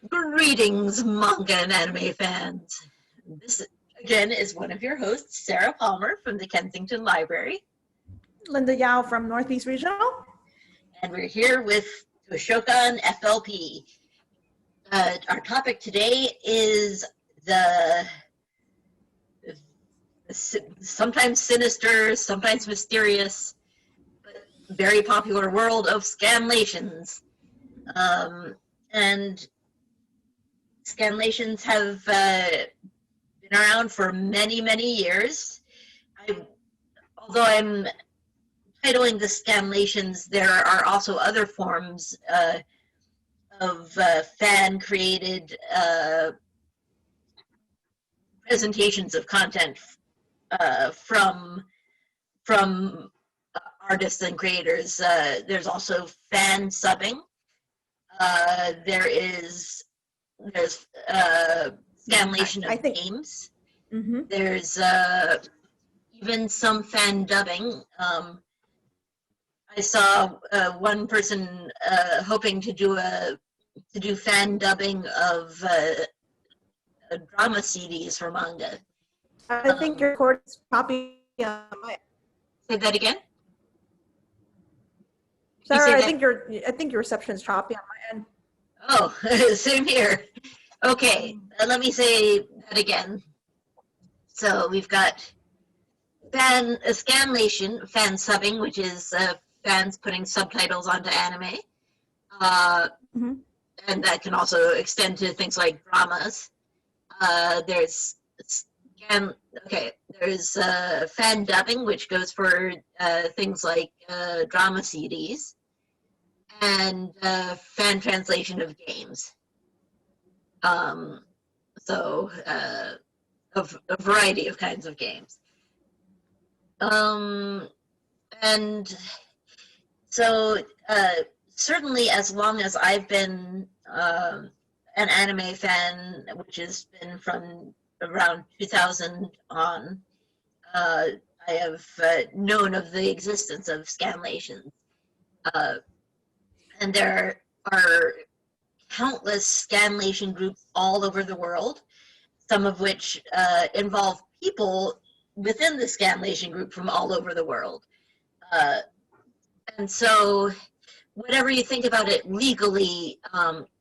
Greetings, manga and anime fans. This, again, is one of your hosts, Sarah Palmer from the Kensington Library. Linda Yao from Northeast Regional. And we're here with Toshokan FLP. Our topic today is the sometimes sinister, sometimes mysterious, but very popular world of scanlations. And scanlations have been around for many, many years. Although I'm titling the scanlations, there are also other forms of fan-created presentations of content from artists and creators. There's also fan subbing. There's scanlation of games. Mm-hmm. There's even some fan dubbing. I saw one person hoping to do fan dubbing of drama CDs for manga. I think your cord is choppy. Say that again. Sarah, I think your reception is choppy on my end. Oh, same here. Okay, let me say that again. So we've got scanlation, fan subbing, which is fans putting subtitles onto anime. Mm-hmm. And that can also extend to things like dramas. There's fan dubbing, which goes for things like drama CDs, and fan translation of games. So of a variety of kinds of games. And so certainly as long as I've been an anime fan, which has been from around 2000 on, I have known of the existence of scanlations. And there are countless scanlation groups all over the world, some of which involve people within the scanlation group from all over the world. And so whatever you think about it legally,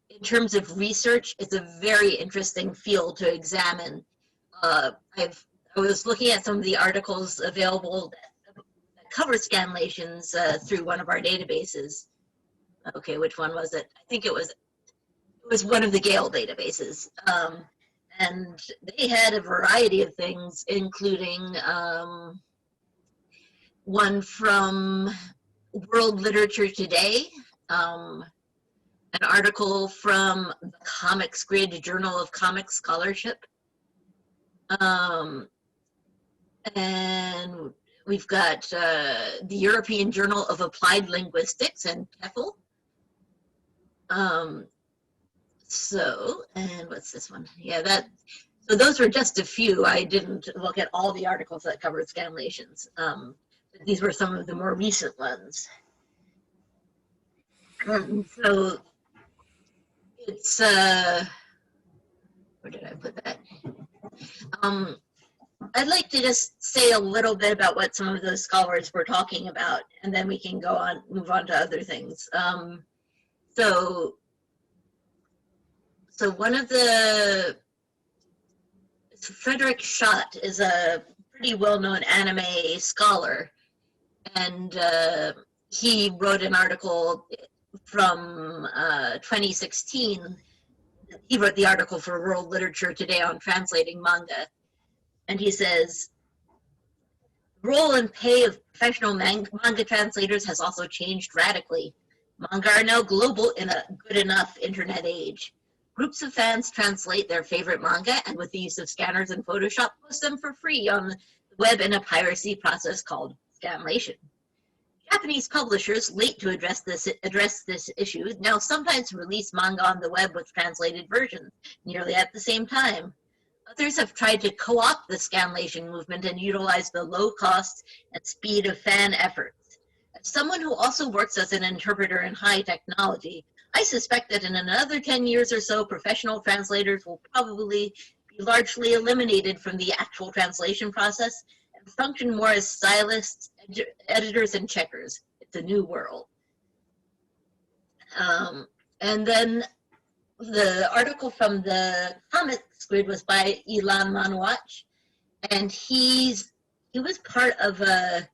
in terms of research, it's a very interesting field to examine. I was looking at some of the articles available that cover scanlations through one of our databases. Okay, which one was it? I think it was one of the Gale databases. And they had a variety of things, including one from World Literature Today, an article from the Comics Grid Journal of Comic Scholarship, and we've got the European Journal of Applied Linguistics and TEFL. And what's this one? Yeah, so those were just a few. I didn't look at all the articles that covered scanlations. These were some of the more recent ones. So it's, where did I put that? I'd like to just say a little bit about what some of those scholars were talking about, and then we can move on to other things. So one of Frederick Schott is a pretty well-known anime scholar, and he wrote an article from 2016. He wrote the article for World Literature Today on translating manga, and he says, the role and pay of professional manga translators has also changed radically. Manga are now global in a good enough internet age. Groups of fans translate their favorite manga and with the use of scanners and Photoshop post them for free on the web in a piracy process called scanlation. Japanese publishers, late to address this issue, now sometimes release manga on the web with translated versions, nearly at the same time. Others have tried to co-opt the scanlation movement and utilize the low cost and speed of fan efforts. As someone who also works as an interpreter in high technology, I suspect that in another 10 years or so, professional translators will probably be largely eliminated from the actual translation process and function more as stylists, editors, and checkers. It's a new world. And then the article from the comics grid was by Ilan Manwach, and he was part of a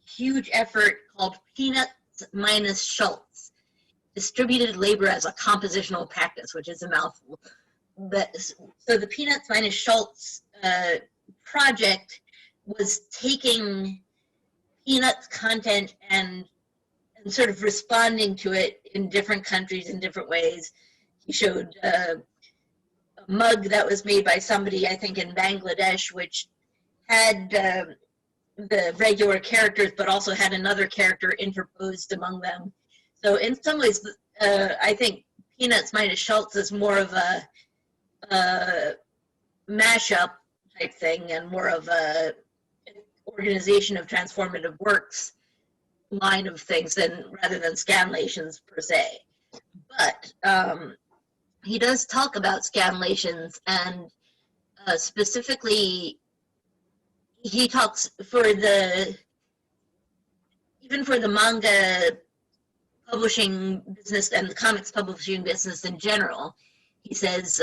huge effort called Peanuts minus Schultz, distributed labor as a compositional practice, which is a mouthful. But so the Peanuts minus Schultz project was taking Peanuts content and sort of responding to it in different countries in different ways. He showed a mug that was made by somebody, I think, in Bangladesh, which had the regular characters, but also had another character interposed among them. So in some ways, I think Peanuts minus Schultz is more of a mashup type thing and more of a organization of transformative works line of things rather than scanlations per se. But he does talk about scanlations, and specifically he talks even for the manga publishing business and the comics publishing business in general. He says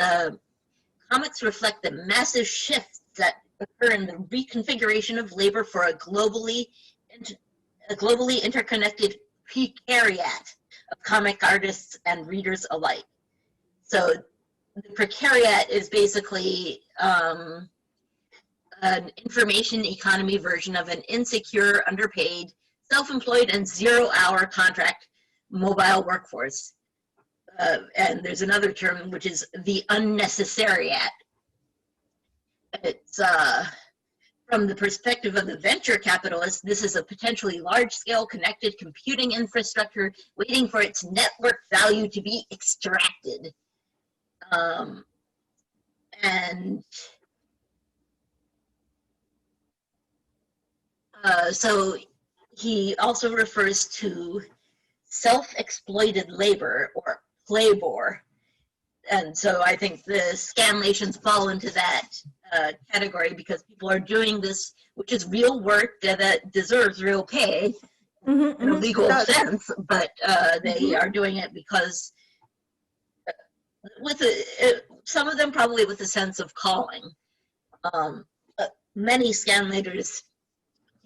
comics reflect the massive shifts that occur in the reconfiguration of labor for a globally interconnected precariat of comic artists and readers alike. So the precariat is basically an information economy version of an insecure, underpaid, self-employed, and zero-hour contract mobile workforce. And there's another term, which is the unnecessariat. It's from the perspective of the venture capitalist, this is a potentially large-scale connected computing infrastructure waiting for its network value to be extracted. So he also refers to self-exploited labor, or playbor. And so I think the scanlations fall into that category, because people are doing this, which is real work that deserves real pay in a legal sense, but they are doing it because some of them probably with a sense of calling. Many scanlators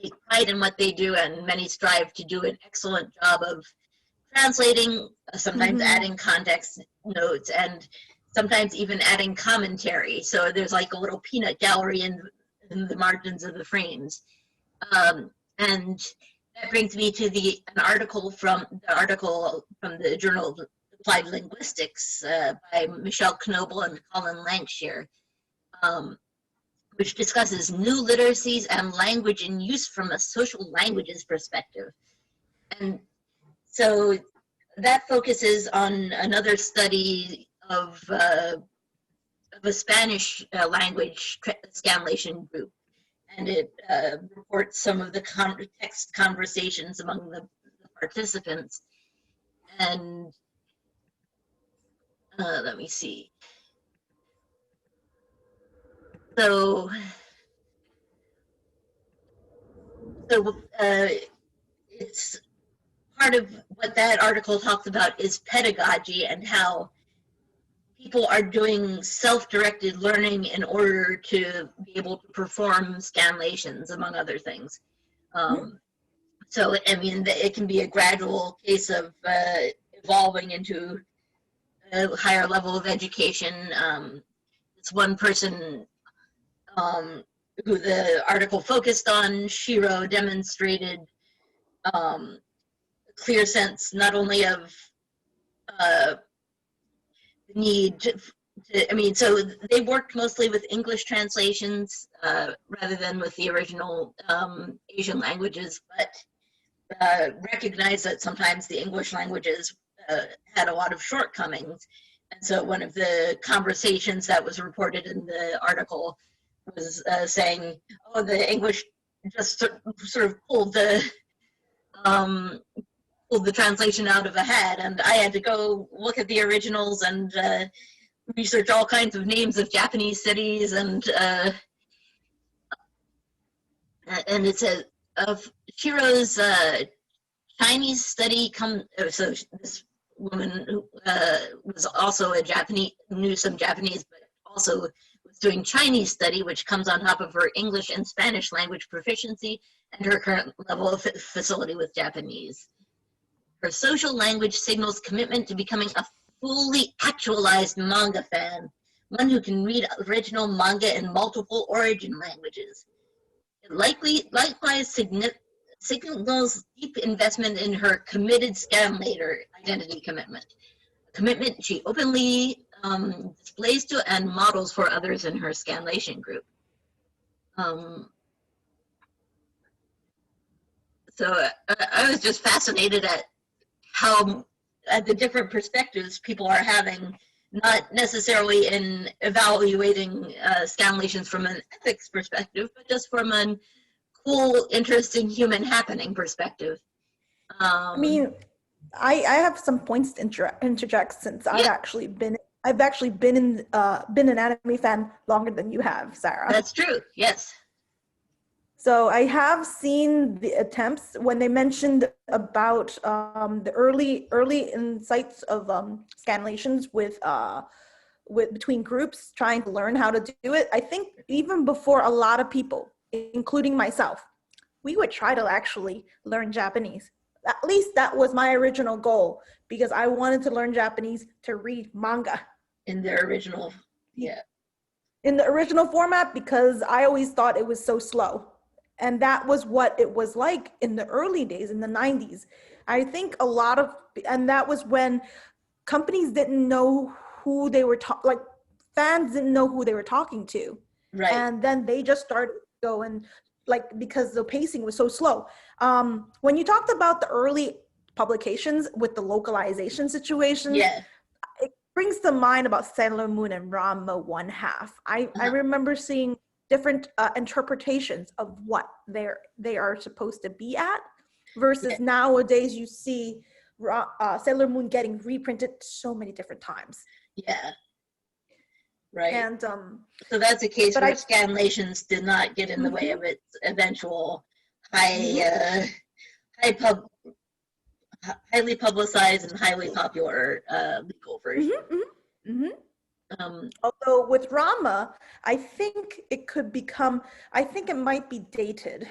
take pride in what they do, and many strive to do an excellent job of translating, sometimes adding context notes, and sometimes even adding commentary. So there's like a little peanut gallery in the margins of the frames. And that brings me to an article from the Journal of Applied Linguistics by Michelle Knoble and Colin Lankshire, which discusses new literacies and language in use from a social languages perspective. And so that focuses on another study of a Spanish language scanlation group, and it reports some of the text conversations among the participants. And let me see. So it's part of what that article talks about is pedagogy, and how people are doing self-directed learning in order to be able to perform scanlations, among other things. So, I mean, it can be a gradual case of evolving into a higher level of education. It's one person who the article focused on, Shiro, demonstrated a clear sense not only of the need I mean, so they worked mostly with English translations rather than with the original Asian languages, but recognized that sometimes the English languages had a lot of shortcomings. And so one of the conversations that was reported in the article was saying, oh, the English just sort of pulled the pulled the translation out of a hat, and I had to go look at the originals and research all kinds of names of Japanese cities, and it says of Shiro's Chinese study so this woman who was also a Japanese, knew some Japanese, but also was doing Chinese study, which comes on top of her English and Spanish language proficiency and her current level of facility with Japanese. Her social language signals commitment to becoming a fully actualized manga fan, one who can read original manga in multiple origin languages. It likewise signals deep investment in her committed scanlator identity commitment, a commitment she openly displays to and models for others in her scanlation group. So I was just fascinated at the different perspectives people are having, not necessarily in evaluating scanlations from an ethics perspective, but just from a cool, interesting human happening perspective. I mean, I have some points to interject since Yeah. I've actually been an anime fan longer than you have, Sarah. That's true. Yes. So I have seen the attempts when they mentioned about the early insights of scanlations with between groups trying to learn how to do it. I think even before a lot of people, including myself, we would try to actually learn Japanese. At least that was my original goal, because I wanted to learn Japanese to read manga In their original, yeah. in the original format, because I always thought it was so slow. And that was what it was like in the early days, in the 90s. I think and that was when companies didn't know who they were like fans didn't know who they were talking to. Right. And then they just started going, like, because the pacing was so slow. When you talked about the early publications with the localization situations, Yeah. it brings to mind about Sailor Moon and Ranma 1/2. I remember seeing different interpretations of what they are supposed to be at, versus nowadays you see Sailor Moon getting reprinted so many different times. Yeah. Right. And so that's a case where scanlations did not get in the way of its eventual highly publicized and highly popular legal version. Although with Rama, I think it might be dated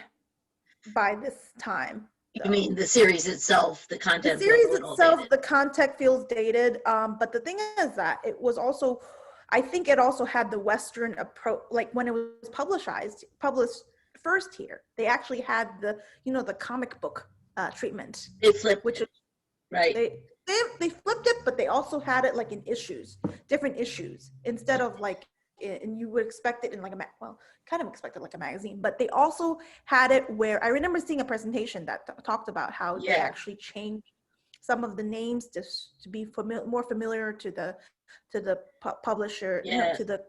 by this time. You mean the series itself, the content? The series itself, the content feels dated. But the thing is that it was also, I think it also had the Western approach. Like when it was published first here, they actually had the comic book treatment. They flipped, which is right. They flipped it, but they also had it like in different issues, instead of like, and you would expect it in like kind of expected like a magazine, but they also had it where I remember seeing a presentation that talked about how they actually changed some of the names to be more familiar to the publisher, to the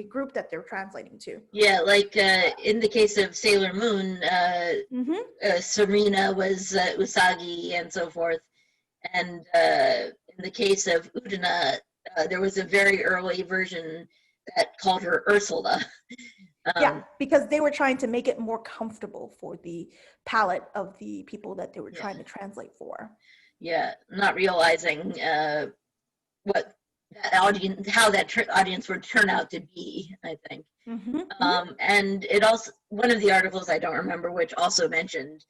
group that they're translating to. Yeah, like in the case of Sailor Moon, Serena was Usagi and so forth. And in the case of Udina, there was a very early version that called her Ursula. Because they were trying to make it more comfortable for the palette of the people that they were trying to translate for. Yeah, not realizing what that audience, how that audience would turn out to be, I think. And it also, one of the articles, I don't remember which, also mentioned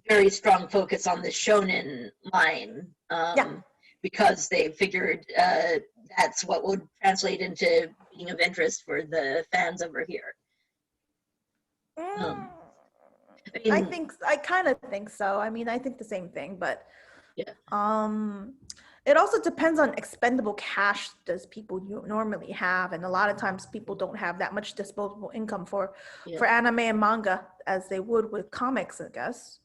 very strong focus on the shonen line, because they figured that's what would translate into being of interest for the fans over here. I kind of think so. I mean, I think the same thing, but it also depends on expendable cash does people normally have, and a lot of times people don't have that much disposable income for anime and manga as they would with comics, I guess.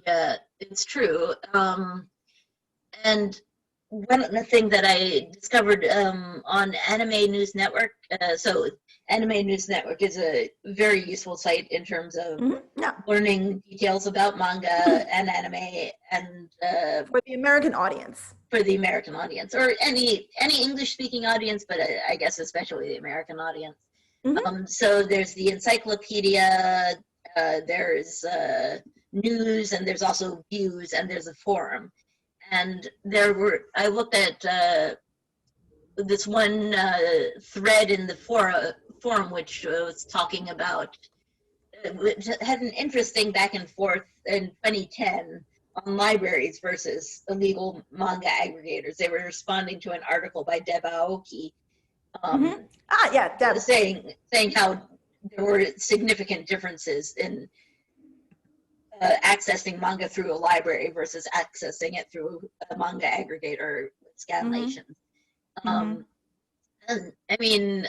Yeah, it's true. And one thing that I discovered on Anime News Network, so Anime News Network is a very useful site in terms of Yeah. learning details about manga and anime, and For the American audience. for the American audience, or any English-speaking audience, but I guess especially the American audience. So there's the encyclopedia, there's news, and there's also views, and there's a forum. And I looked at this one thread in the forum, which was talking about, which had an interesting back and forth in 2010 on libraries versus illegal manga aggregators. They were responding to an article by Deb Aoki, Yeah, Deb. saying how there were significant differences in accessing manga through a library versus accessing it through a manga aggregator with Scanalations. And I mean,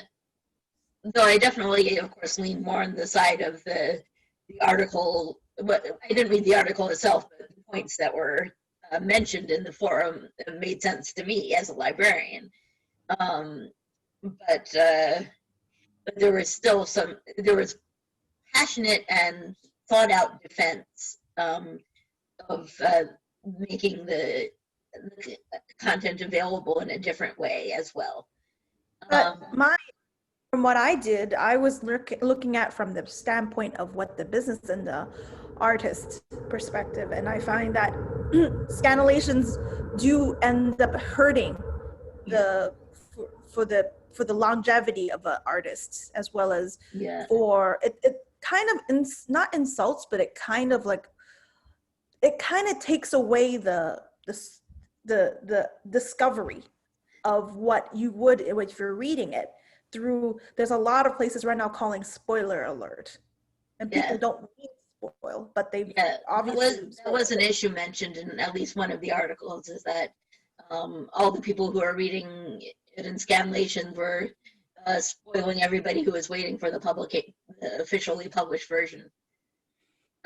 though I definitely, of course, lean more on the side of the article, but I didn't read the article itself, but the points that were mentioned in the forum made sense to me as a librarian. But there was still there was passionate and thought out defense of making the content available in a different way as well. But from what I did, I was looking at from the standpoint of what the business and the artist perspective, and I find that Scanalations do end up hurting for the longevity of an artist, as well as for it kind of not insults, but it kind of takes away the discovery of what you would if you're reading it through. There's a lot of places right now calling spoiler alert, and people don't read spoil, but they obviously that was an issue mentioned in at least one of the articles, is that all the people who are reading it in Scanlation were spoiling everybody who was waiting for the officially published version.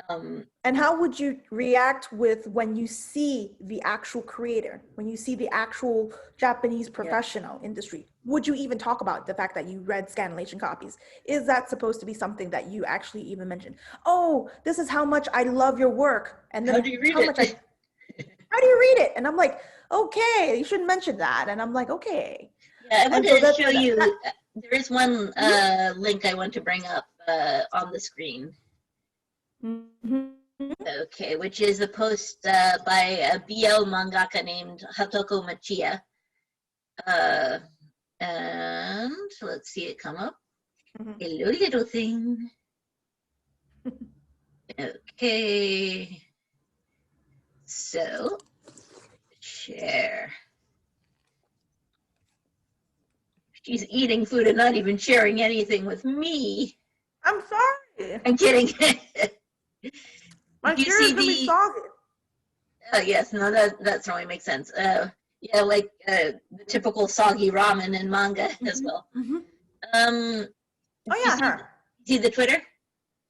And how would you react when you see the actual creator, when you see the actual Japanese professional industry? Would you even talk about the fact that you read Scanlation copies? Is that supposed to be something that you actually even mention? Oh, this is how much I love your work. And then how do you read it? How do you read it? And I'm like, okay, you shouldn't mention that. And I'm like, okay. Yeah, I wanted to show you, there is one link I want to bring up on the screen. Okay, which is a post by a BL mangaka named Hatoko Machiya. And let's see it come up. Hello, little thing. Okay. So, share. She's eating food and not even sharing anything with me. I'm sorry. I'm kidding. My you see the soggy. Yes, no, that certainly makes sense. Yeah, like the typical soggy ramen in manga as well. Oh yeah, her. See the Twitter?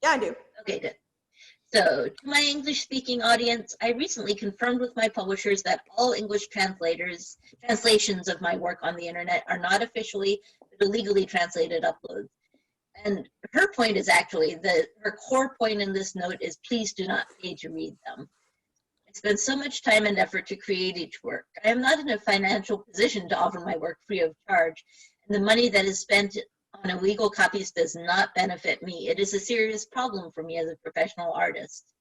Yeah, I do. Okay, good. So, to my English-speaking audience, I recently confirmed with my publishers that all English translations of my work on the internet are not officially but illegally translated uploads. And her point is actually her core point in this note is, please do not pay to read them. I spent so much time and effort to create each work. I am not in a financial position to offer my work free of charge, and the money that is spent on illegal copies does not benefit me. It is a serious problem for me as a professional artist.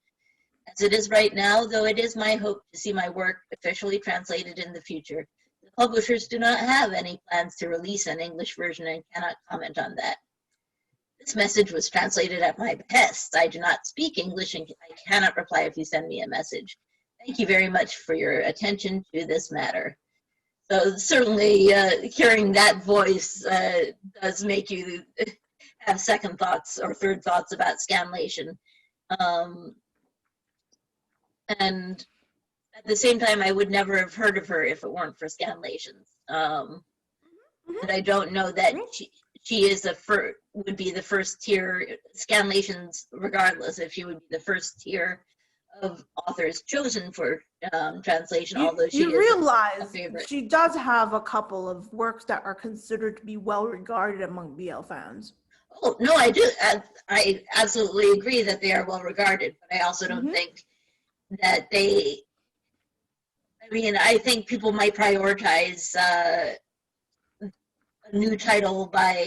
As it is right now, though it is my hope to see my work officially translated in the future, the publishers do not have any plans to release an English version and cannot comment on that. This message was translated at my behest. I do not speak English and I cannot reply if you send me a message. Thank you very much for your attention to this matter. So certainly hearing that voice does make you have second thoughts or third thoughts about Scanlation. And at the same time, I would never have heard of her if it weren't for Scanlations. And I don't know that she is would be the first tier, Scanlations regardless, if she would be the first tier of authors chosen for translation, although she You is a realize favorite. she does have a couple of works that are considered to be well regarded among BL fans. Oh, no, I do. I absolutely agree that they are well regarded, but I also don't think that they, I mean, I think people might prioritize a new title by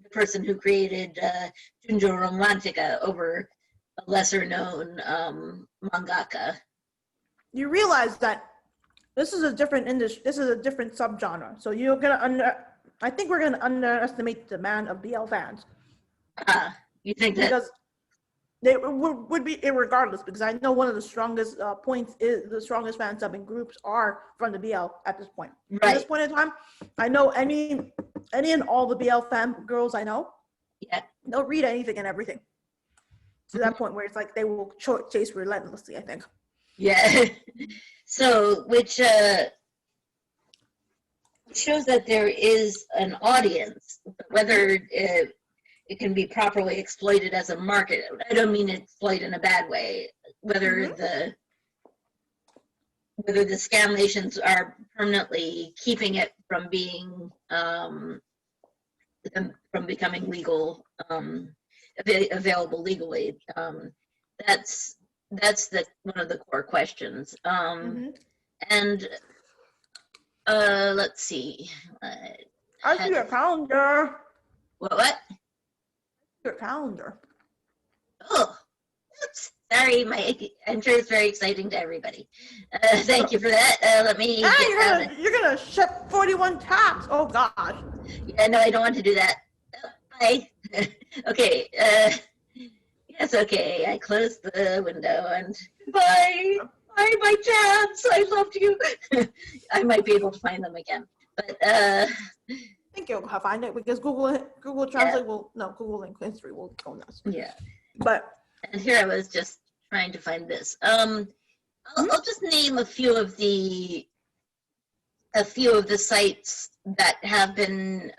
the person who created Junjo Romantica over a lesser known mangaka. You realize that this is a different industry, this is a different subgenre. So you're gonna I think we're gonna underestimate the demand of BL fans. You think that? Because they would be irregardless, because I know one of the strongest points is the strongest fan subbing groups are from the BL at this point. Right. At this point in time, I know any and all the BL fan girls I know, Yeah. they'll read anything and everything. To that point where it's like they will chase relentlessly, I think. Yeah. So, which shows that there is an audience, whether it can be properly exploited as a market. I don't mean exploit in a bad way. Whether the scanlations are permanently keeping it from being from becoming legal, available legally. That's one of the core questions. And let's see. I see your calendar. What? Your calendar. Oh, oops. Sorry, I'm sure it's very exciting to everybody. Thank you for that. Let me. You're gonna ship 41 tabs. Oh gosh. Yeah, no, I don't want to do that. Oh, bye. Okay. Yes, okay. I closed the window and bye. Bye, my tabs. I loved you. I might be able to find them again, but I think you'll find it because Google Translate will Google Link History will go nuts. Yeah. But and here I was just trying to find this. I'll just name a few of the sites that have been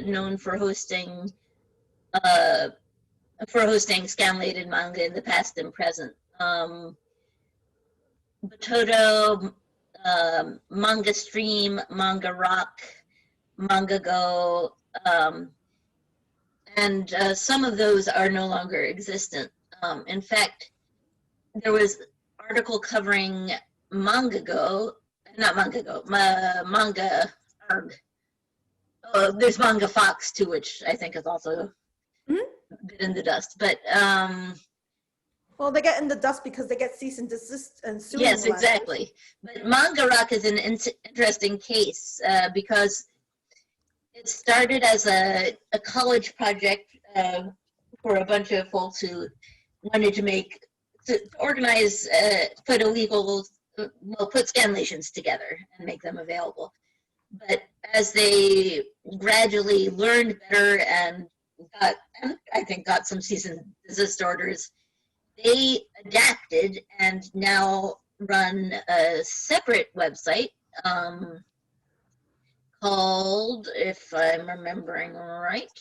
known for hosting scanlated manga in the past and present. Batoto, Manga Stream, Manga Rock, Manga Go, and some of those are no longer existent. In fact, there was an article covering Manga Arg. Oh, there's Manga Fox too, which I think is also a bit in the dust. But well, they get in the dust because they get cease and desist and suing. Yes, exactly. But Manga Rock is an interesting case because it started as a college project for a bunch of folks who wanted to organize, put scanlations together and make them available. But as they gradually learned better and got some cease and desist orders, they adapted and now run a separate website called, if I'm remembering right,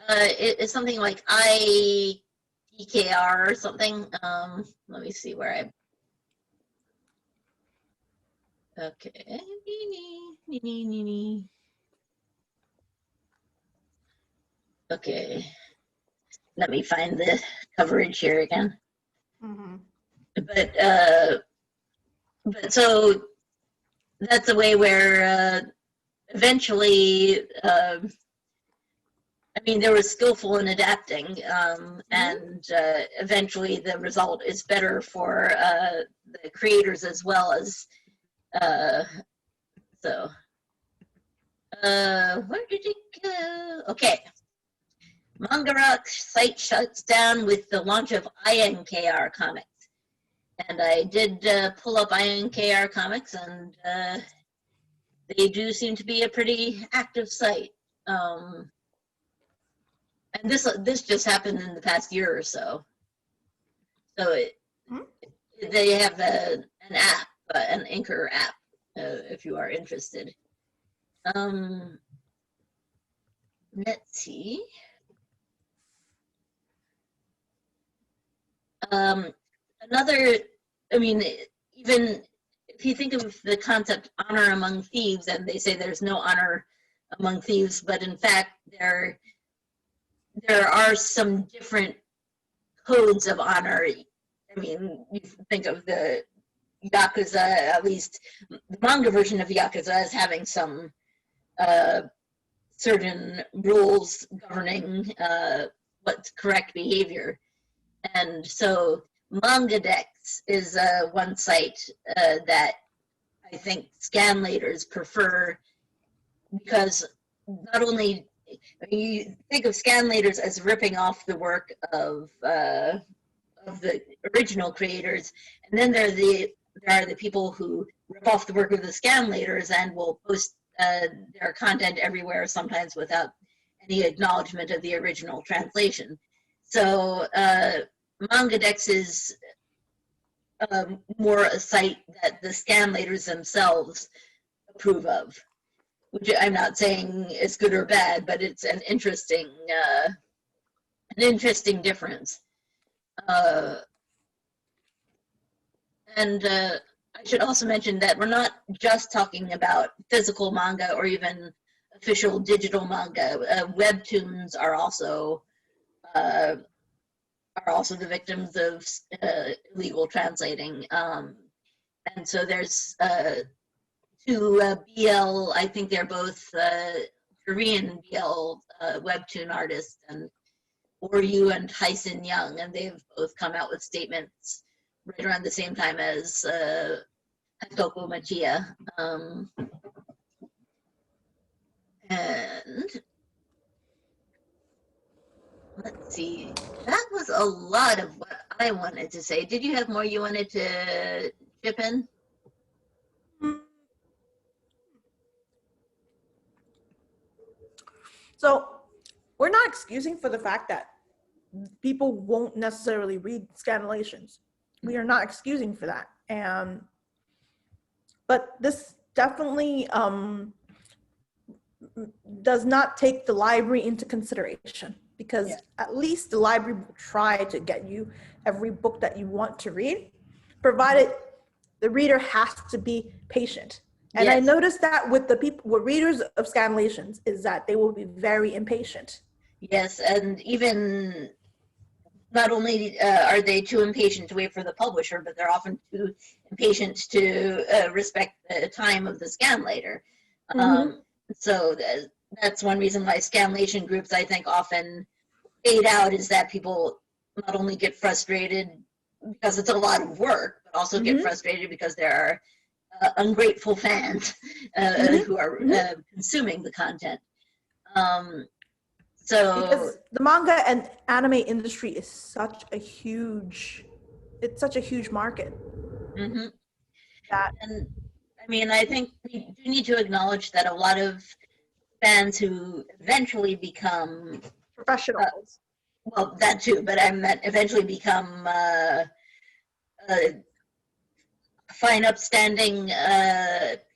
it is something like IEKR or something. Let me see where okay. Okay, let me find the coverage here again. But so that's a way where eventually, I mean, they were skillful in adapting, and eventually the result is better for the creators as well as, so. Where did it go? Okay. Manga Rock site shuts down with the launch of INKR Comics. And I did pull up INKR Comics, and they do seem to be a pretty active site. And this just happened in the past year or so. So they have an app, an Anchor app, if you are interested. Let's see. Another, I mean, even if you think of the concept honor among thieves, and they say there's no honor among thieves, but in fact there are some different codes of honor. I mean, you think of the Yakuza, at least the manga version of Yakuza, as having some certain rules governing what's correct behavior. And so MangaDex is one site that I think scanlators prefer, because not only, I mean, you think of scanlators as ripping off the work of the original creators, and then there are the people who rip off the work of the scanlators and will post their content everywhere, sometimes without any acknowledgement of the original translation. So MangaDex is more a site that the scanlators themselves approve of, which I'm not saying is good or bad, but it's an interesting difference. And I should also mention that we're not just talking about physical manga or even official digital manga. Webtoons are also the victims of illegal translating. And so there's two BL, I think they're both Korean BL webtoon artists, and Oryu and Tyson Young, and they've both come out with statements right around the same time as Hatoko Machiya. And let's see, that was a lot of what I wanted to say. Did you have more you wanted to chip in? So we're not excusing for the fact that people won't necessarily read Scanalations. We are not excusing for that. But this definitely does not take the library into consideration, because at least the library will try to get you every book that you want to read, provided the reader has to be patient. And I noticed that with the people, with readers of Scanalations, is that they will be very impatient. Yes, and even not only are they too impatient to wait for the publisher, but they're often too impatient to respect the time of the scanlator. So that's one reason why scanlation groups, I think, often fade out, is that people not only get frustrated because it's a lot of work, but also get frustrated because there are ungrateful fans who are consuming the content. So because the manga and anime industry is such a huge market. That, and I mean, I think we do need to acknowledge that a lot of fans who eventually become professionals. Well, that too, but I meant eventually become fine, upstanding,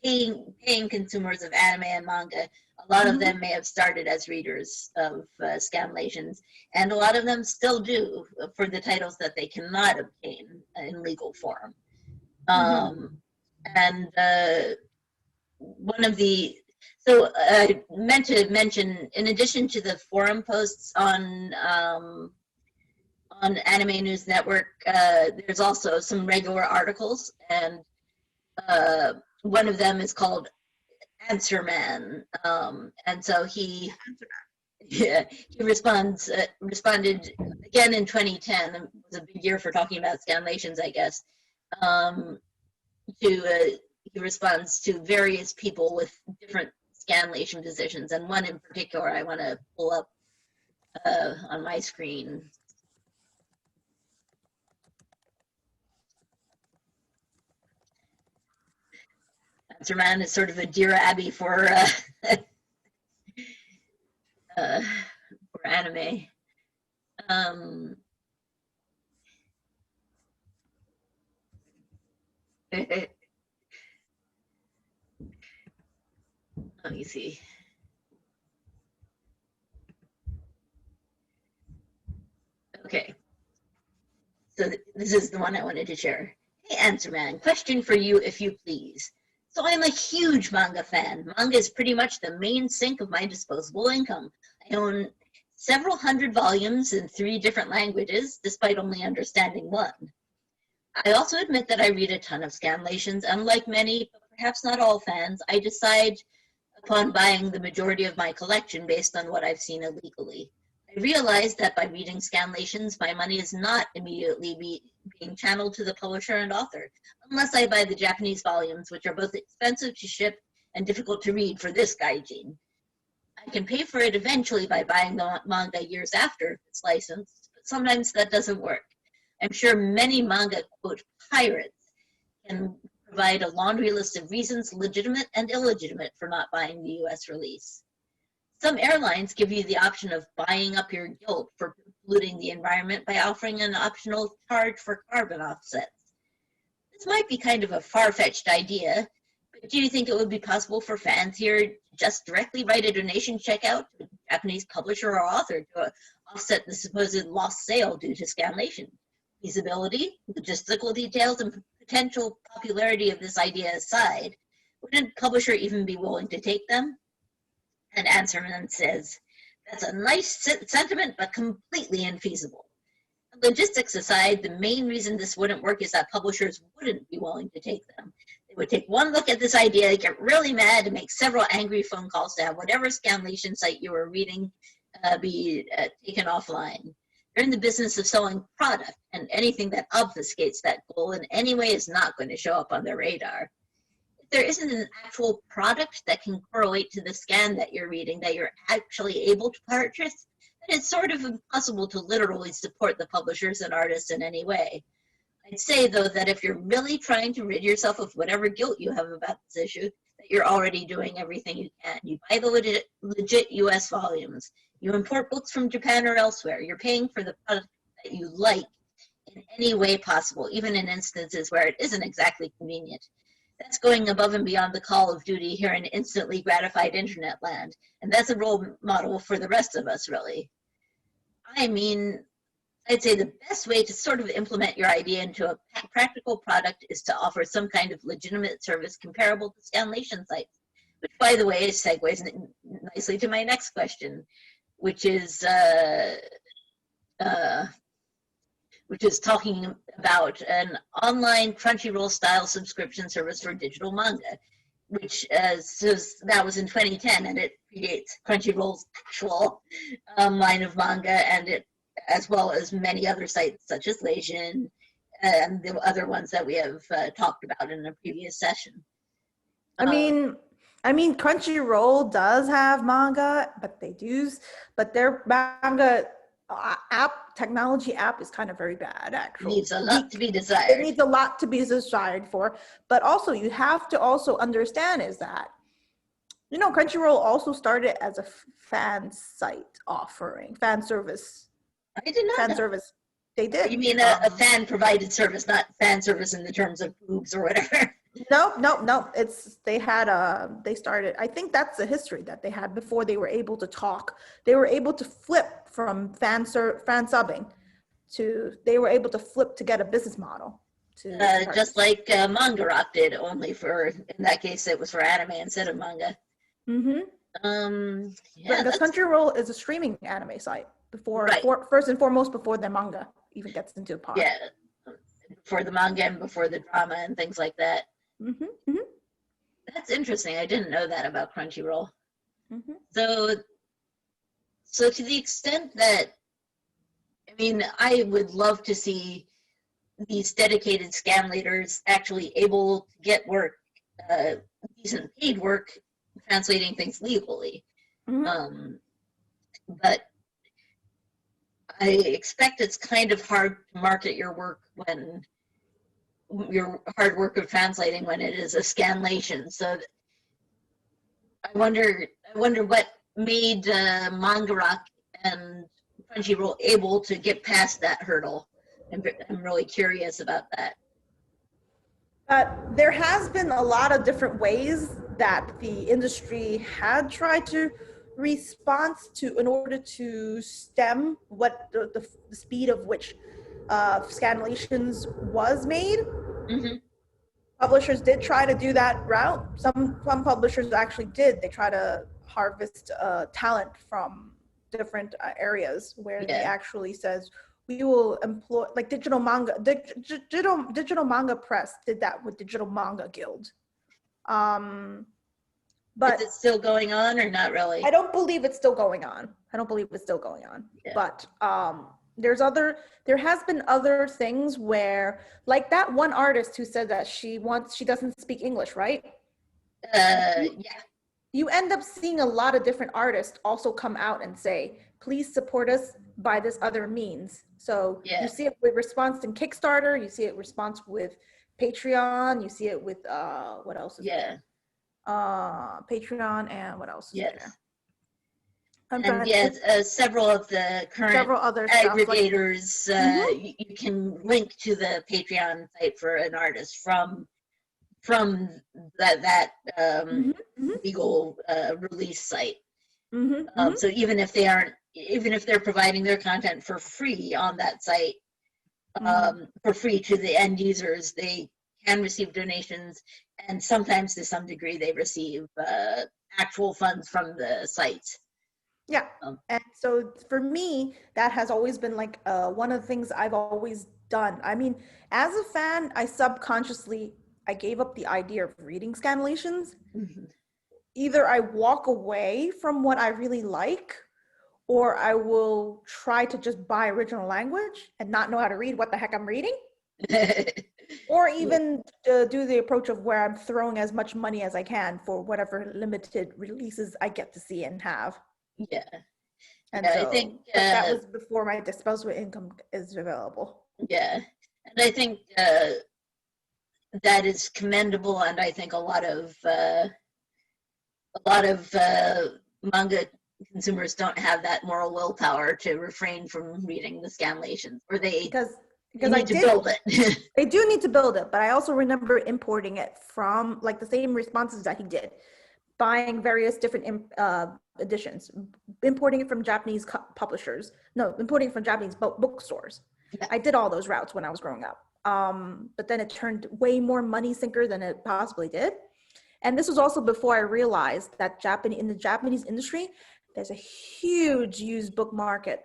paying consumers of anime and manga. A lot of them may have started as readers of Scanalations, and a lot of them still do for the titles that they cannot obtain in legal form. And one of the, so I meant to mention, in addition to the forum posts on Anime News Network, there's also some regular articles, and one of them is called Answer Man, and so he responded again in 2010. It was a big year for talking about Scanalations, I guess. He responds to various people with different Scanlation positions, and one in particular I want to pull up on my screen. Answer Man is sort of a Dear Abby for anime. Let me see. Okay. So this is the one I wanted to share. Hey, Answer Man, question for you, if you please. So I'm a huge manga fan. Manga is pretty much the main sink of my disposable income. I own several hundred volumes in 3 different languages, despite only understanding 1. I also admit that I read a ton of scanlations, and like many, but perhaps not all fans, I decide upon buying the majority of my collection based on what I've seen illegally. I realize that by reading scanlations, my money is not immediately being channeled to the publisher and author, unless I buy the Japanese volumes, which are both expensive to ship and difficult to read for this gaijin. I can pay for it eventually by buying the manga years after if it's licensed, but sometimes that doesn't work. I'm sure many manga, quote, pirates can provide a laundry list of reasons, legitimate and illegitimate, for not buying the US release. Some airlines give you the option of buying up your guilt for polluting the environment by offering an optional charge for carbon offsets. This might be kind of a far-fetched idea, but do you think it would be possible for fans here to just directly write a donation check out to a Japanese publisher or author to offset the supposed lost sale due to scanlation? Feasibility, logistical details, and potential popularity of this idea aside, wouldn't a publisher even be willing to take them? And Answerman says, that's a nice sentiment, but completely infeasible. Logistics aside, the main reason this wouldn't work is that publishers wouldn't be willing to take them. They would take one look at this idea, get really mad, and make several angry phone calls to have whatever scanlation site you were reading be taken offline. They're in the business of selling product, and anything that obfuscates that goal in any way is not going to show up on their radar. If there isn't an actual product that can correlate to the scan that you're reading that you're actually able to purchase, then it's sort of impossible to literally support the publishers and artists in any way. I'd say, though, that if you're really trying to rid yourself of whatever guilt you have about this issue, that you're already doing everything you can. You buy the legit US volumes. You import books from Japan or elsewhere. You're paying for the product that you like in any way possible, even in instances where it isn't exactly convenient. That's going above and beyond the call of duty here in instantly gratified internet land. And that's a role model for the rest of us, really. I mean, I'd say the best way to sort of implement your idea into a practical product is to offer some kind of legitimate service comparable to scanlation sites, which, by the way, segues nicely to my next question, which is talking about an online Crunchyroll style subscription service for digital manga, which that was in 2010, and it predates Crunchyroll's actual line of manga, and it, as well as many other sites such as Lation and the other ones that we have talked about in a previous session. I mean, Crunchyroll does have manga, but their manga technology app is kind of very bad, actually. Needs a lot to be desired. It needs a lot to be desired for, but also you have to also understand is that, you know, Crunchyroll also started as a fan site offering, fan service. I did not know. Service. They did. You mean a fan-provided service, not fan service in the terms of boobs or whatever? No. They started, I think that's the history that they had before they were able to talk. They were able to flip from fan subbing to, they were able to flip to get a business model. Just like Manga Rock did, only for, in that case, it was for anime instead of manga. Mm-hmm. Because Crunchyroll is a streaming anime site first and foremost before the manga even gets into a pod. Yeah, before the manga and before the drama and things like that. Mm-hmm. That's interesting. I didn't know that about Crunchyroll. Mm-hmm. So to the extent that, I mean, I would love to see these dedicated scanlators actually able to get work, decent paid work, translating things legally. Mm-hmm. But I expect it's kind of hard to market your work when your hard work of translating when it is a scanlation. So I wonder what made Manga Rock and Crunchyroll able to get past that hurdle. I'm really curious about that. There has been a lot of different ways that the industry had tried to respond to in order to stem what the speed of which Scanalations was made. Hmm. Publishers did try to do that route. Some publishers actually did. They try to harvest talent from different areas where they Yeah. actually says we will employ, like digital manga. Digital manga press did that with Digital Manga Guild. Is But it still going on or not I really? don't believe it's still going on. I don't believe it's still going on. Yeah. But there has been other things where, like that one artist who said that she doesn't speak English, right? Yeah. You end up seeing a lot of different artists also come out and say, please support us by this other means. So Yeah. you see it with response in Kickstarter, you see it response with Patreon, you see it with what else is Yeah. there? Patreon, and what else is there? Yes. I'm And trying to yes, think. several of the current Several other stuff like aggregators, you can link to the Patreon site for an artist from that mhm, mhm, legal release site. mhm, mhm, So even if they're providing their content for free on that site, for free to the end users, they can receive donations, and sometimes to some degree they receive actual funds from the sites. yeah. Um, And so for me, that has always been like one of the things I've always done. I mean, as a fan, I gave up the idea of reading scanlations. mhm. Either I walk away from what I really like, or I will try to just buy original language and not know how to read what the heck I'm reading. Or Yeah, even do the approach of where I'm throwing as much money as I can for whatever limited releases I get to see and have. yeah, And yeah. I think, so, but that was before my disposable income is available. yeah, and I think that is commendable, and I think a lot of manga consumers don't have that moral willpower to refrain from reading the scanlations, or Because they I need to did, build it. they do need to build it, but I also remember importing it from like the same responses that he did, buying various different editions, importing it from Japanese publishers. No, importing it from Japanese bookstores. Yeah, I did all those routes when I was growing up. But then it turned way more money sinker than it possibly did. And this was also before I realized that in the Japanese industry, there's a huge used book market.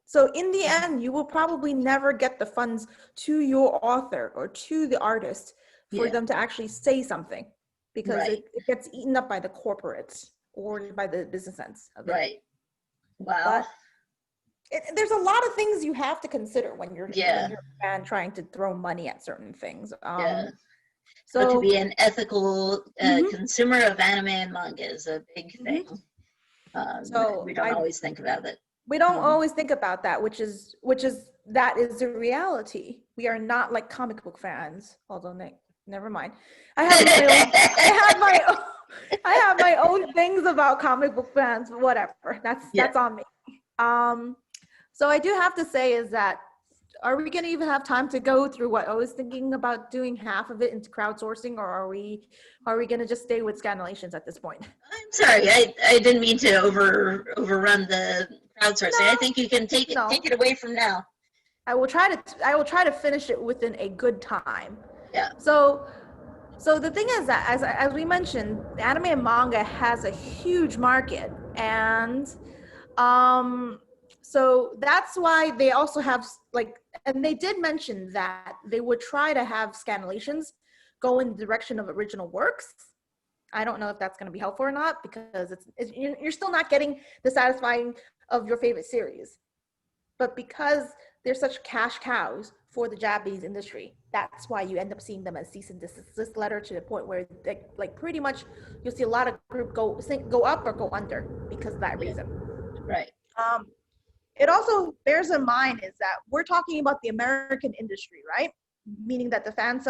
So in the end, you will probably never get the funds to your author or to the artist for yeah, them to actually say something, because right, it gets eaten up by the corporates or by the business sense of it. right. Wow. But there's a lot of things you have to consider when Yeah, you're a fan trying to throw money at certain things. yeah. How to So be an ethical mhm, consumer of anime and manga is a big thing. mhm. We So don't always think about it. we don't Um, always think about that, that is the reality. We are not like comic book fans, although never mind. I have my own I have my own I have my own things about comic book fans, but whatever. yeah. That's on me. So I do have to say is that, are we gonna even have time to go through what I was thinking about doing half of it into crowdsourcing, or are we gonna just stay with Scanalations at this point? I'm sorry, I didn't mean to overrun the crowdsourcing. I No, think you can take no. it away from now. I will try to finish it within a good time. Yeah, So the thing is that as we mentioned, anime and manga has a huge market, and um so that's why they also have like, and they did mention that they would try to have scanlations go in the direction of original works. I don't know if that's going to be helpful or not, because you're still not getting the satisfying of your favorite series. But because they're such cash cows for the Japanese industry, that's why you end up seeing them as cease and desist letter, to the point where they, like pretty much you'll see a lot of group go up or go under because of that yeah, reason. right. Um, it also bears in mind is that we're talking about the American industry, right? Meaning that the fan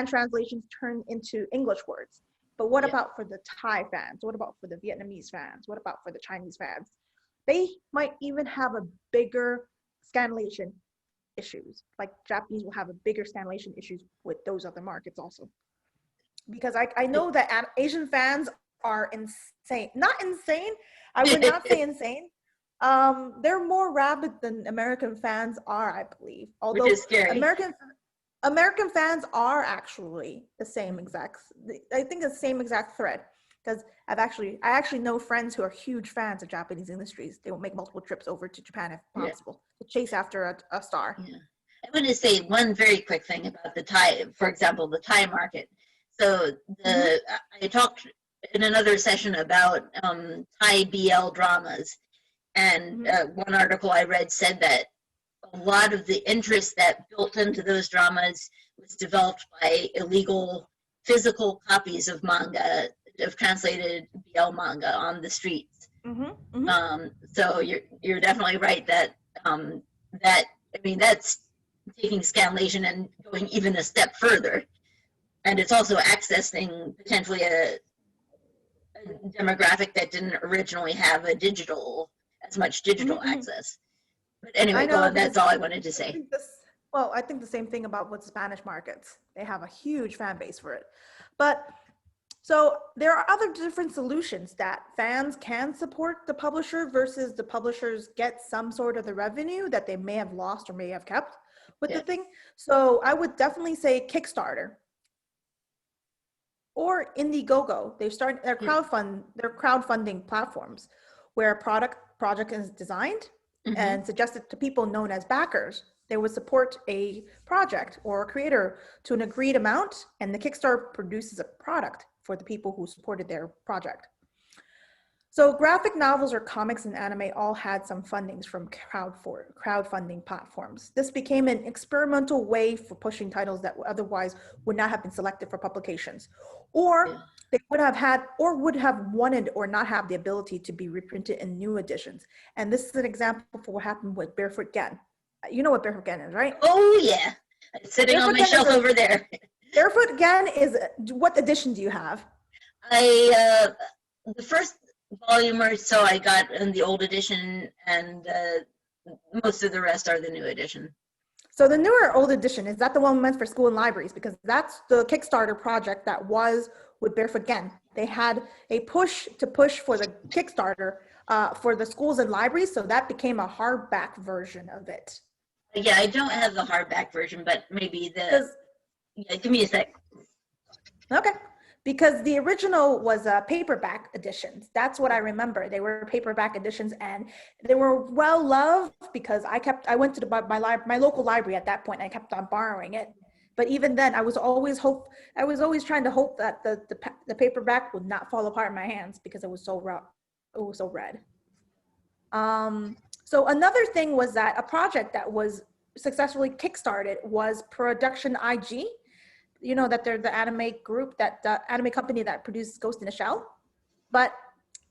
translations turn into English words. But what Yeah, about for the Thai fans? What about for the Vietnamese fans? What about for the Chinese fans? They might even have a bigger scanlation issues. Like Japanese will have a bigger scanlation issues with those other markets also. Because I know that Asian fans are insane. Not insane. I would not say insane, They're more rabid than American fans are, I believe. Which Although is scary. American fans are actually the same exact, I think the same exact thread, because I actually know friends who are huge fans of Japanese industries. They will make multiple trips over to Japan if Yeah. possible to chase after a star. Yeah. I want to say one very quick thing about the Thai, for example, the Thai market. So I talked in another session about Thai BL dramas, and one article I read said that a lot of the interest that built into those dramas was developed by illegal physical copies of manga, of translated BL manga on the streets. So you're definitely right that that's taking scanlation and going even a step further, and it's also accessing potentially a demographic that didn't originally have as much digital access. But anyway, go on. That's all I wanted to say. I think the same thing about with Spanish markets. They have a huge fan base for it. But so there are other different solutions that fans can support the publisher versus the publishers get some sort of the revenue that they may have lost or may have kept with the thing. So I would definitely say Kickstarter or Indiegogo. They've started their crowdfunding platforms where a project is designed and suggested to people known as backers. They would support a project or a creator to an agreed amount, and the Kickstarter produces a product for the people who supported their project. So graphic novels or comics and anime all had some fundings from crowdfunding platforms. This became an experimental way for pushing titles that otherwise would not have been selected for publications, or they would have had or would have wanted or not have the ability to be reprinted in new editions. And this is an example for what happened with Barefoot Gen. You know what Barefoot Gen is, right? Oh yeah, it's sitting on my shelf over there. Barefoot Gen is, what edition do you have? The first volume or so I got in the old edition, and most of the rest are the new edition. So the newer old edition, is that the one meant for school and libraries? Because that's the Kickstarter project that was with Barefoot Gen. They had a push for the Kickstarter for the schools and libraries, so that became a hardback version of it. Yeah, I don't have the hardback version, but maybe give me a sec. Okay. Because the original was paperback editions. That's what I remember. They were paperback editions, and they were well loved because I went to my local library at that point, and I kept on borrowing it. But even then, I was always trying to hope that the paperback would not fall apart in my hands because it was so raw, it was so red. So another thing was that a project that was successfully kickstarted was Production IG. You know that they're the anime group, the anime company that produced Ghost in a Shell. But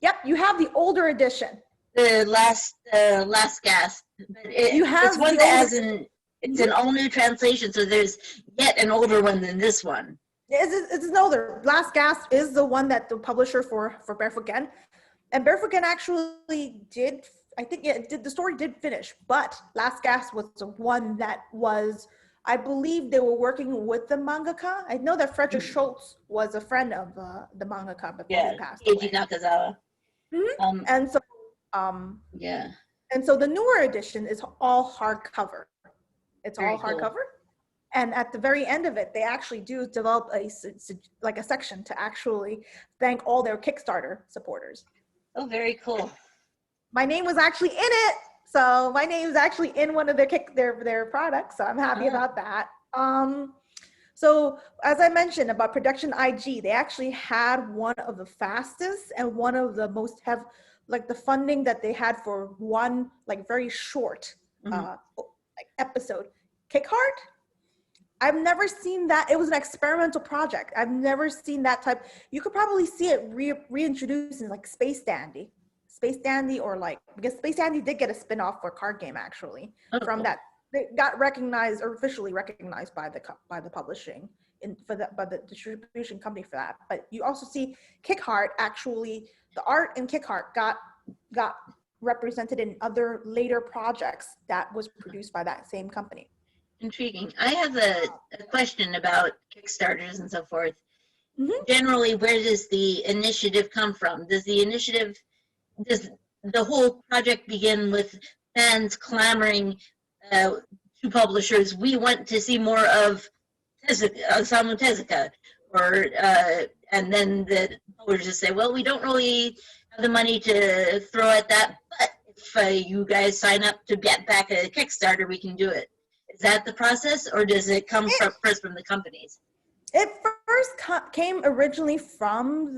yep, you have the older edition. The last gasp. It's one that it's an all new translation, so there's yet an older one than this one. It's an older. Last Gasp is the one that the publisher for Barefoot Gen, and Barefoot Gen actually did. I think the story did finish, but Last Gasp was the one that was. I believe they were working with the mangaka. I know that Frederick Schultz was a friend of the mangaka before he passed away. Nakazawa. And so the newer edition is all hardcover. It's all hardcover. And at the very end of it, they actually do develop a section to actually thank all their Kickstarter supporters. Oh, very cool. My name was actually in it. So my name's actually in one of their products. So I'm happy about that. So as I mentioned about Production IG, they actually had one of the fastest and one of the most the funding that they had for one very short episode. Kickheart? I've never seen that. It was an experimental project. I've never seen that type. You could probably see it reintroduced in Space Dandy. Space Dandy because Space Dandy did get a spin-off for card game actually from that. They got recognized or officially recognized by the publishing by the distribution company for that. But you also see Kickheart actually, the art in Kickheart got represented in other later projects that was produced by that same company. Intriguing. I have a question about Kickstarters and so forth. Generally, where does the initiative come from? Does the whole project begin with fans clamoring to publishers, we want to see more of Osamu Tezuka, or and then the publishers say, well, we don't really have the money to throw at that, but if you guys sign up to get back a Kickstarter, we can do it. Is that the process, or does it come first from the companies? It first came originally from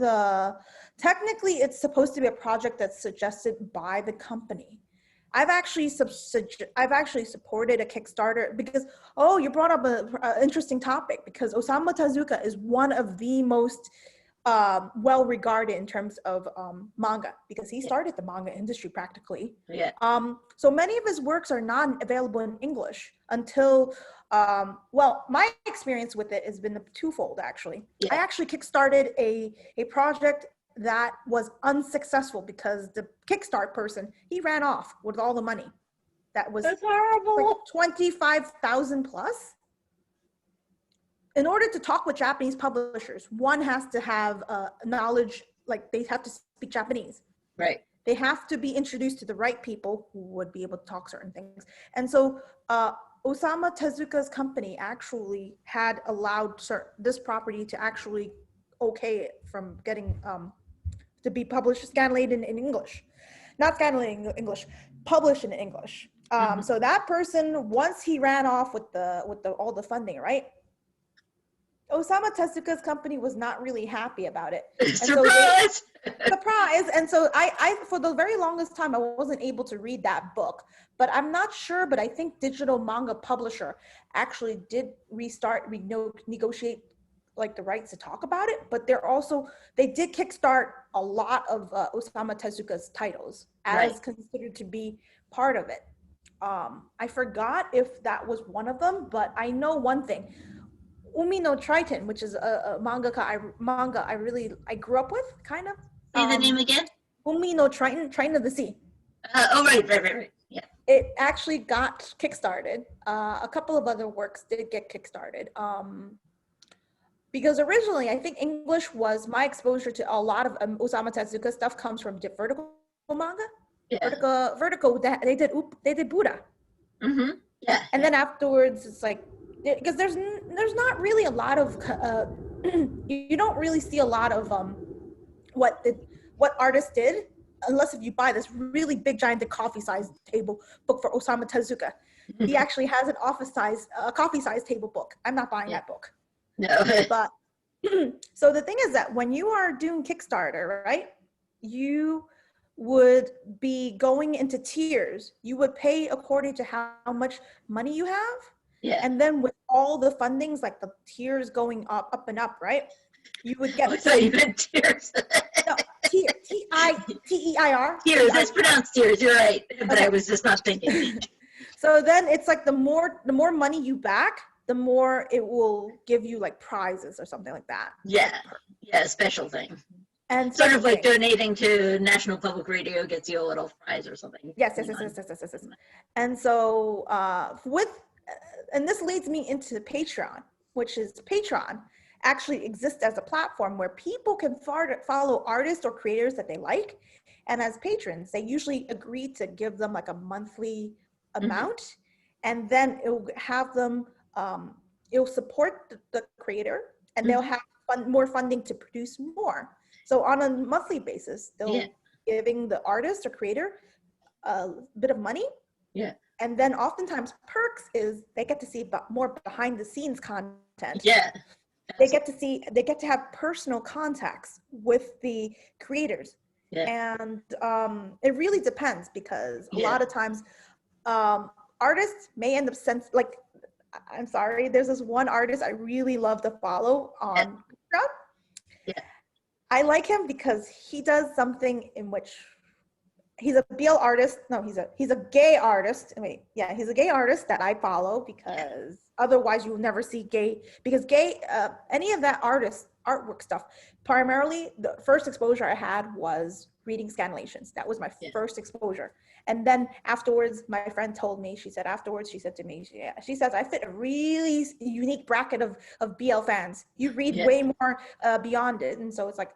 technically it's supposed to be a project that's suggested by the company. I've actually supported a Kickstarter because, oh, you brought up an interesting topic, because Osamu Tezuka is one of the most well-regarded in terms of manga, because he started the manga industry practically. Yeah. So many of his works are not available in English until, well, my experience with it has been twofold, actually. Yeah. I actually kickstarted a project that was unsuccessful because the Kickstart person, he ran off with all the money. That was That's horrible. like 25,000 plus. In order to talk with Japanese publishers, one has to have knowledge, like they have to speak Japanese. Right. They have to be introduced to the right people who would be able to talk certain things. And so Osamu Tezuka's company actually had allowed this property to actually okay it from getting to be published, scanlated in English. Not scanlated in English, published in English. So that person, once he ran off with all the funding, right? Osamu Tezuka's company was not really happy about it. And Surprise! Surprise! And so I, for the very longest time, I wasn't able to read that book. But I'm not sure, but I think Digital Manga Publisher actually did negotiate like the rights to talk about it. But they did kickstart a lot of Osamu Tezuka's titles as considered to be part of it. I forgot if that was one of them, but I know one thing. Umi no Triton, which is a manga I grew up with, kind of. Say the name again? Umi no Triton, Triton of the Sea. Oh, right. Yeah. It actually got kickstarted. A couple of other works did get kickstarted. Because originally, I think English was my exposure to a lot of Osamu Tezuka stuff comes from Vertical manga. Yeah. Vertical, they did Buddha. Mm-hmm. Yeah. And then afterwards, it's like, because there's not really a lot of you don't really see a lot of what artists did, unless if you buy this really big giant coffee size table book for Osamu Tezuka. He actually has an coffee size table book. I'm not buying that book. No. But so the thing is that when you are doing Kickstarter, right, you would be going into tiers. You would pay according to how much money you have. Yeah. And then with all the fundings, like the tiers going up and up, right? You would get. I thought you meant tears. No, T-E-I-R. Tears. It's pronounced tears. You're right, but Okay. I was just not thinking. So then it's like the more money you back, the more it will give you like prizes or something like that. Yeah. Yeah. Special thing. And Sort of like donating to National Public Radio gets you a little prize or something. Yes. And so and this leads me into Patreon, which is Patreon actually exists as a platform where people can follow artists or creators that they like. And as patrons, they usually agree to give them like a monthly amount. And then it will have them, it'll support the creator, and they'll have more funding to produce more. So on a monthly basis, they'll giving the artist or creator a bit of money. Yeah. And then oftentimes perks is they get to see more behind the scenes content. Yeah. They get to have personal contacts with the creators. Yeah. And it really depends, because a lot of times artists may end up I'm sorry, there's this one artist I really love to follow on Patreon. Yeah. I like him because he does something in which he's a BL artist. No, he's a gay artist. Wait, yeah, he's a gay artist that I follow, because otherwise you will never see gay, because any of that artwork stuff, primarily the first exposure I had was reading Scanalations. That was my first exposure. And then afterwards, my friend told me, she said to me, she says, I fit a really unique bracket of BL fans. You read way more beyond it. And so it's like,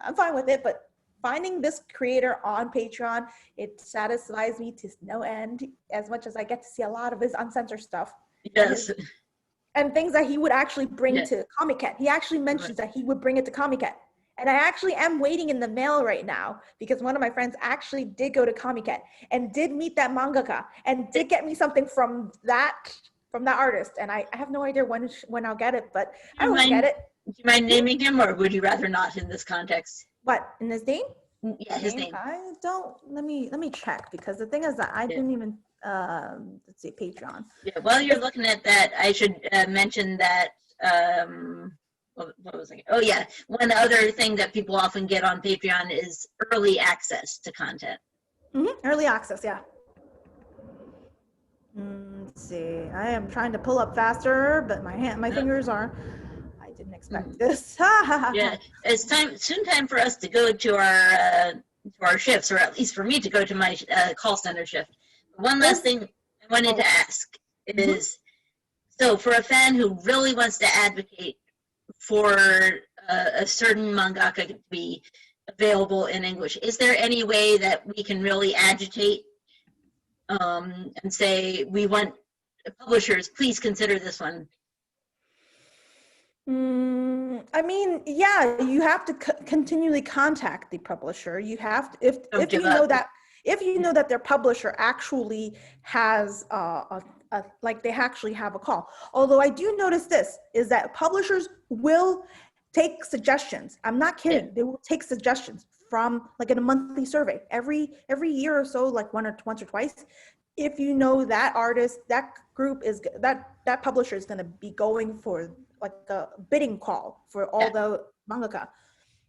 I'm fine with it, but finding this creator on Patreon, it satisfies me to no end, as much as I get to see a lot of his uncensored stuff. Yes. And things that he would actually bring Yeah. to Comic-Con. He actually mentions that he would bring it to Comic-Con. And I actually am waiting in the mail right now because one of my friends actually did go to Comic-Con and did meet that mangaka and did get me something from that artist. And I have no idea when I'll get it, but I will get it. Do you mind naming him, or would you rather not in this context? What, in his name? Yeah, his name. I don't, let me check, because the thing is that I didn't even, let's see, Patreon. Yeah, while you're looking at that, I should mention that, what was I? Oh yeah, one other thing that people often get on Patreon is early access to content. Early access, yeah. Let's see, I am trying to pull up faster, but my fingers are, I didn't expect this. Yeah, it's soon time for us to go to our shifts, or at least for me to go to my call center shift. One last thing I wanted to ask is, so for a fan who really wants to advocate for a certain mangaka to be available in English, is there any way that we can really agitate and say, we want publishers, please consider this one? I mean, yeah, you have to continually contact the publisher. You have to, if you know that their publisher actually has like they actually have a call. Although I do notice this is that publishers will take suggestions. I'm not kidding. Yeah. They will take suggestions from, like, in a monthly survey every year or so, like once or twice. If you know that artist, that group is that publisher is going to be going for like a bidding call for all the mangaka,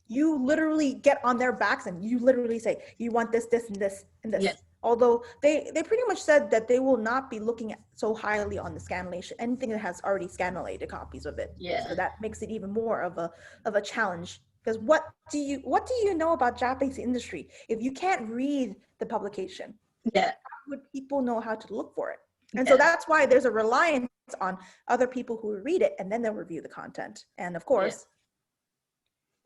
you literally get on their backs and you literally say, you want this, this, and this, and this. Yes. Although they pretty much said that they will not be looking at so highly on the scanlation, anything that has already scanlated copies of it. Yeah. So that makes it even more of a challenge. Because what do you know about Japanese industry if you can't read the publication? Yeah. How would people know how to look for it? And so that's why there's a reliance on other people who read it and then they'll review the content. And of course,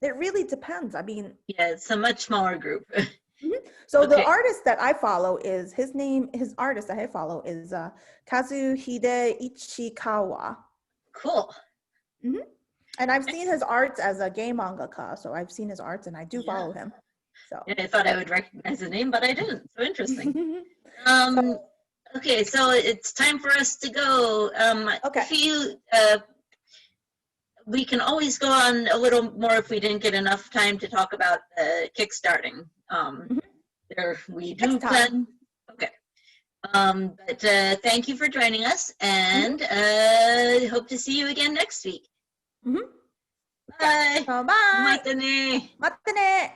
it really depends. I mean, it's a much smaller group. So the artist that I follow is, his artist that I follow is Kazuhide Ichikawa. Cool. And I've seen his arts as a game mangaka, so I've seen his arts and I do follow him. So I thought I would recognize the name, but I didn't. So interesting. Okay, so it's time for us to go. We can always go on a little more if we didn't get enough time to talk about kickstarting. We do plan. Okay. But thank you for joining us, and hope to see you again next week. Bye. Bye. Matane. Matane.